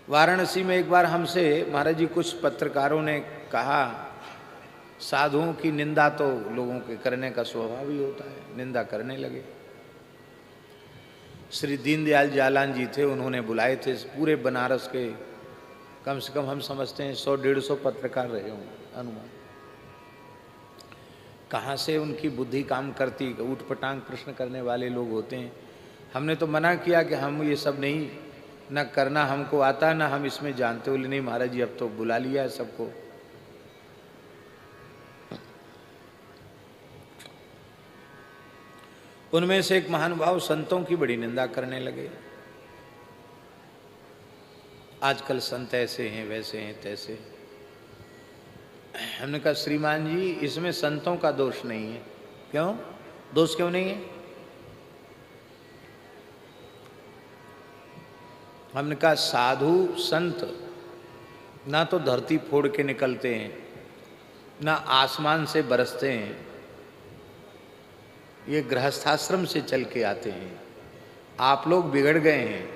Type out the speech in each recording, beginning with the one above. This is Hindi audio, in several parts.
वाराणसी में एक बार हमसे महाराज जी कुछ पत्रकारों ने कहा, साधुओं की निंदा तो लोगों के करने का स्वभाव ही होता है, निंदा करने लगे। श्री दीनदयाल जालान जी थे, उन्होंने बुलाए थे पूरे बनारस के, कम से कम हम समझते हैं 100-150 पत्रकार रहे होंगे अनुमान। कहाँ से उनकी बुद्धि काम करती, ऊट पटांग प्रश्न करने वाले लोग होते हैं। हमने तो मना किया कि हम ये सब नहीं, न करना हमको आता, ना हम इसमें जानते। बोले नहीं महाराज जी अब तो बुला लिया है सबको। उनमें से एक महानुभाव संतों की बड़ी निंदा करने लगे। आजकल संत ऐसे हैं, वैसे हैं, तैसे। हमने कहा श्रीमान जी इसमें संतों का दोष नहीं है। क्यों दोष क्यों नहीं है? हमने कहा साधु संत ना तो धरती फोड़ के निकलते हैं, ना आसमान से बरसते हैं, ये गृहस्थाश्रम से चल के आते हैं। आप लोग बिगड़ गए हैं,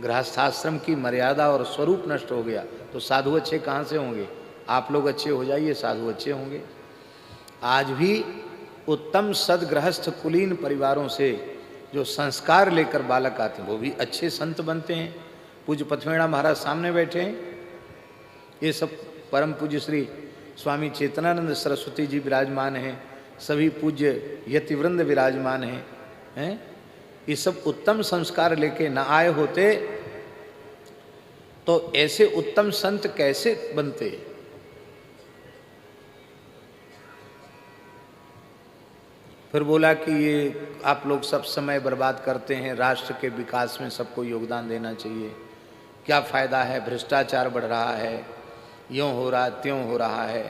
गृहस्थाश्रम की मर्यादा और स्वरूप नष्ट हो गया, तो साधु अच्छे कहाँ से होंगे? आप लोग अच्छे हो जाइए, साधु अच्छे होंगे। आज भी उत्तम सदगृहस्थ कुलीन परिवारों से जो संस्कार लेकर बालक आते हैं वो भी अच्छे संत बनते हैं। पूज्य पथमेड़ा महाराज सामने बैठे हैं, ये सब परम पूज्य श्री स्वामी चेतनानंद सरस्वती जी विराजमान हैं, सभी पूज्य यतिवृंद विराजमान हैं। ये सब उत्तम संस्कार लेके न आए होते तो ऐसे उत्तम संत कैसे बनते? फिर बोला कि ये आप लोग सब समय बर्बाद करते हैं, राष्ट्र के विकास में सबको योगदान देना चाहिए, क्या फायदा है, भ्रष्टाचार बढ़ रहा है, यूं हो रहा त्यों हो रहा है।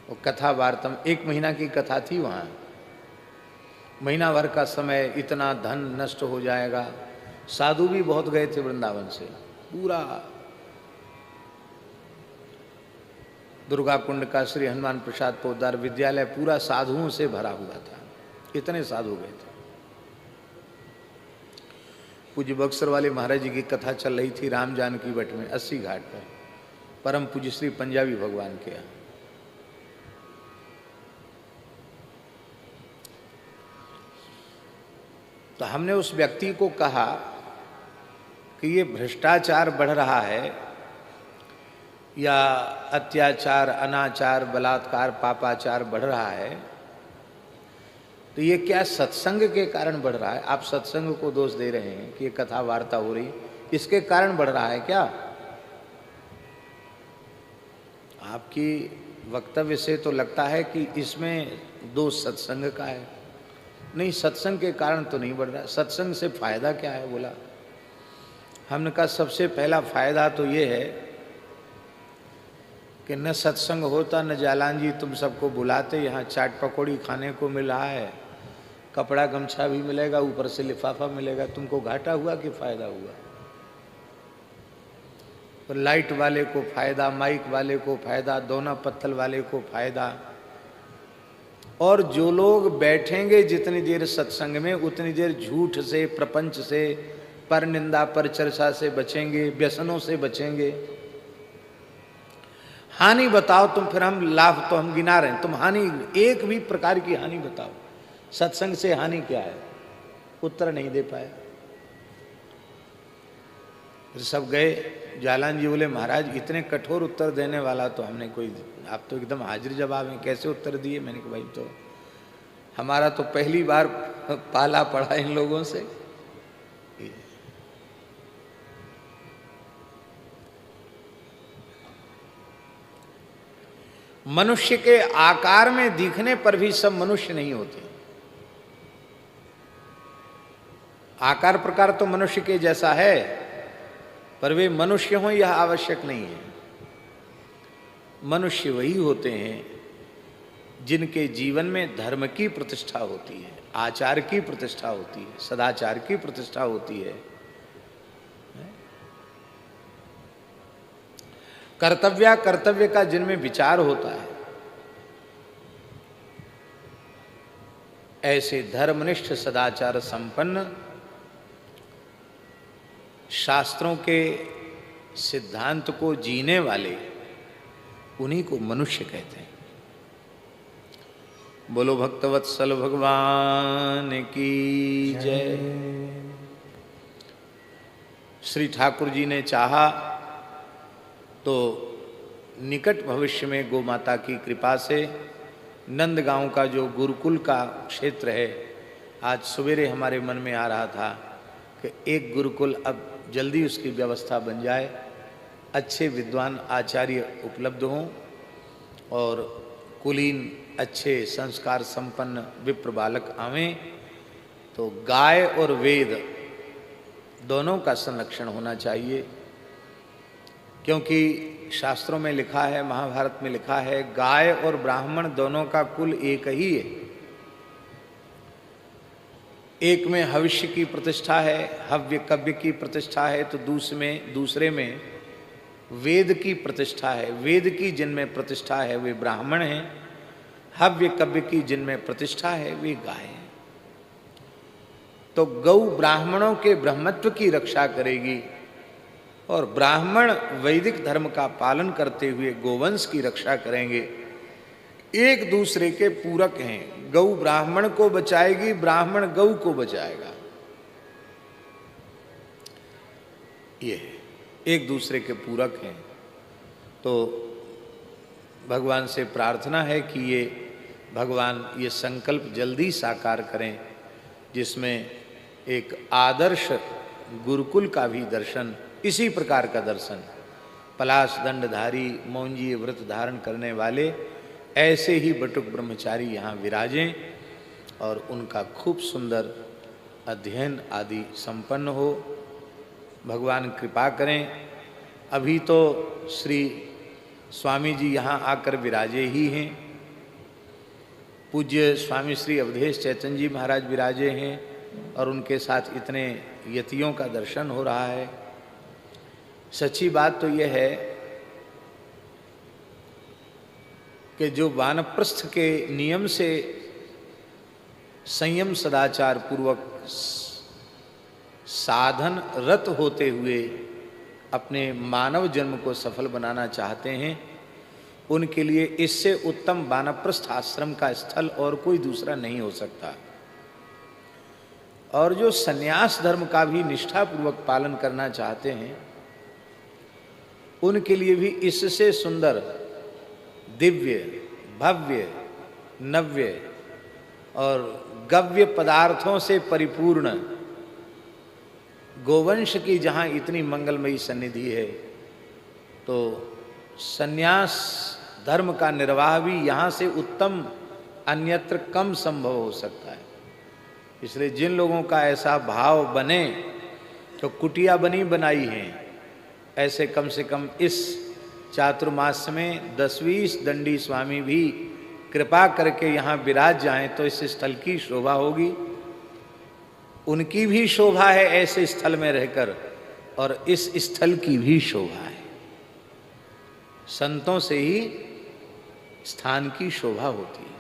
वो कथा वार्तम 1 महीना की कथा थी वहाँ, महीना भर का समय, इतना धन नष्ट हो जाएगा। साधु भी बहुत गए थे वृंदावन से, पूरा दुर्गा कुंड का श्री हनुमान प्रसाद पोद्दार विद्यालय पूरा साधुओं से भरा हुआ था, इतने साधु गए थे। पूज्य बक्सर वाले महाराज जी की कथा चल रही थी राम जानकी वट में 80 घाट पर, परम पूज्य श्री पंजाबी भगवान के यहाँ। तो हमने उस व्यक्ति को कहा कि ये भ्रष्टाचार बढ़ रहा है या अत्याचार, अनाचार, बलात्कार, पापाचार बढ़ रहा है, तो ये क्या सत्संग के कारण बढ़ रहा है? आप सत्संग को दोष दे रहे हैं कि ये कथा वार्ता हो रही, इसके कारण बढ़ रहा है क्या? आपकी वक्तव्य से तो लगता है कि इसमें दोष सत्संग का है। नहीं, सत्संग के कारण तो नहीं बढ़ रहा। सत्संग से फायदा क्या है? बोला। हमने कहा सबसे पहला फायदा तो ये है कि न सत्संग होता, न जालान जी तुम सबको बुलाते, यहाँ चाट पकौड़ी खाने को मिल रहा है, कपड़ा गमछा भी मिलेगा, ऊपर से लिफाफा मिलेगा, तुमको घाटा हुआ कि फायदा हुआ? तो लाइट वाले को फायदा, माइक वाले को फायदा, दोना पत्थल वाले को फायदा। और जो लोग बैठेंगे जितनी देर सत्संग में, उतनी देर झूठ से, प्रपंच से, पर निंदा, पर चर्चा से बचेंगे, व्यसनों से बचेंगे। हानि बताओ तुम, फिर हम लाभ तो हम गिना रहे हैं, तुम हानि, एक भी प्रकार की हानि बताओ, सत्संग से हानि क्या है? उत्तर नहीं दे पाए। फिर सब गए। जालान जी बोले महाराज इतने कठोर उत्तर देने वाला तो हमने कोई, आप तो एकदम हाजिर जवाब हैं, कैसे उत्तर दिए? मैंने कहा भाई तो हमारा तो पहली बार पाला पड़ा इन लोगों से। मनुष्य के आकार में दिखने पर भी सब मनुष्य नहीं होते। आकार प्रकार तो मनुष्य के जैसा है, पर वे मनुष्य हों यह आवश्यक नहीं है। मनुष्य वही होते हैं जिनके जीवन में धर्म की प्रतिष्ठा होती है, आचार की प्रतिष्ठा होती है, सदाचार की प्रतिष्ठा होती है, कर्तव्य का जिनमें विचार होता है। ऐसे धर्मनिष्ठ सदाचार संपन्न शास्त्रों के सिद्धांत को जीने वाले, उन्हीं को मनुष्य कहते हैं। बोलो भक्तवत्सल भगवान की जय। श्री ठाकुर जी ने चाहा तो निकट भविष्य में गौ माता की कृपा से नंदगांव का जो गुरुकुल का क्षेत्र है, आज सवेरे हमारे मन में आ रहा था कि एक गुरुकुल अब जल्दी उसकी व्यवस्था बन जाए, अच्छे विद्वान आचार्य उपलब्ध हों और कुलीन अच्छे संस्कार संपन्न विप्र बालक आवें, तो गाय और वेद दोनों का संरक्षण होना चाहिए। क्योंकि शास्त्रों में लिखा है, महाभारत में लिखा है, गाय और ब्राह्मण दोनों का कुल एक ही है। एक में हविष्य की प्रतिष्ठा है, हव्य कव्य की प्रतिष्ठा है, तो दूसरे में वेद की प्रतिष्ठा है। वेद की जिनमें प्रतिष्ठा है वे ब्राह्मण हैं, हव्य कव्य की जिनमें प्रतिष्ठा है वे गाय हैं। तो गौ ब्राह्मणों के ब्रह्मत्व की रक्षा करेगी और ब्राह्मण वैदिक धर्म का पालन करते हुए गोवंश की रक्षा करेंगे। एक दूसरे के पूरक हैं। गौ ब्राह्मण को बचाएगी, ब्राह्मण गौ को बचाएगा। ये एक दूसरे के पूरक हैं। तो भगवान से प्रार्थना है कि ये भगवान ये संकल्प जल्दी साकार करें, जिसमें एक आदर्श गुरुकुल का भी दर्शन, इसी प्रकार का दर्शन, पलाश दंडधारी मौंजी व्रत धारण करने वाले ऐसे ही बटुक ब्रह्मचारी यहाँ विराजें और उनका खूब सुंदर अध्ययन आदि संपन्न हो। भगवान कृपा करें। अभी तो श्री स्वामी जी यहाँ आकर विराजे ही हैं। पूज्य स्वामी श्री अवधेश चैतन्य जी महाराज विराजे हैं और उनके साथ इतने यतियों का दर्शन हो रहा है। सच्ची बात तो यह है कि जो वानप्रस्थ के नियम से संयम सदाचार पूर्वक साधन रत होते हुए अपने मानव जन्म को सफल बनाना चाहते हैं, उनके लिए इससे उत्तम वानप्रस्थ आश्रम का स्थल और कोई दूसरा नहीं हो सकता। और जो सन्यास धर्म का भी निष्ठापूर्वक पालन करना चाहते हैं, उनके लिए भी इससे सुंदर दिव्य भव्य नव्य और गव्य पदार्थों से परिपूर्ण गोवंश की जहाँ इतनी मंगलमयी सन्निधि है, तो सन्यास धर्म का निर्वाह भी यहाँ से उत्तम अन्यत्र कम संभव हो सकता है। इसलिए जिन लोगों का ऐसा भाव बने तो कुटिया बनी बनाई हैं, ऐसे कम से कम इस चातुर्मास में 10-20 दंडी स्वामी भी कृपा करके यहाँ विराज जाएं तो इस स्थल की शोभा होगी। उनकी भी शोभा है ऐसे स्थल में रहकर, और इस स्थल की भी शोभा है। संतों से ही स्थान की शोभा होती है।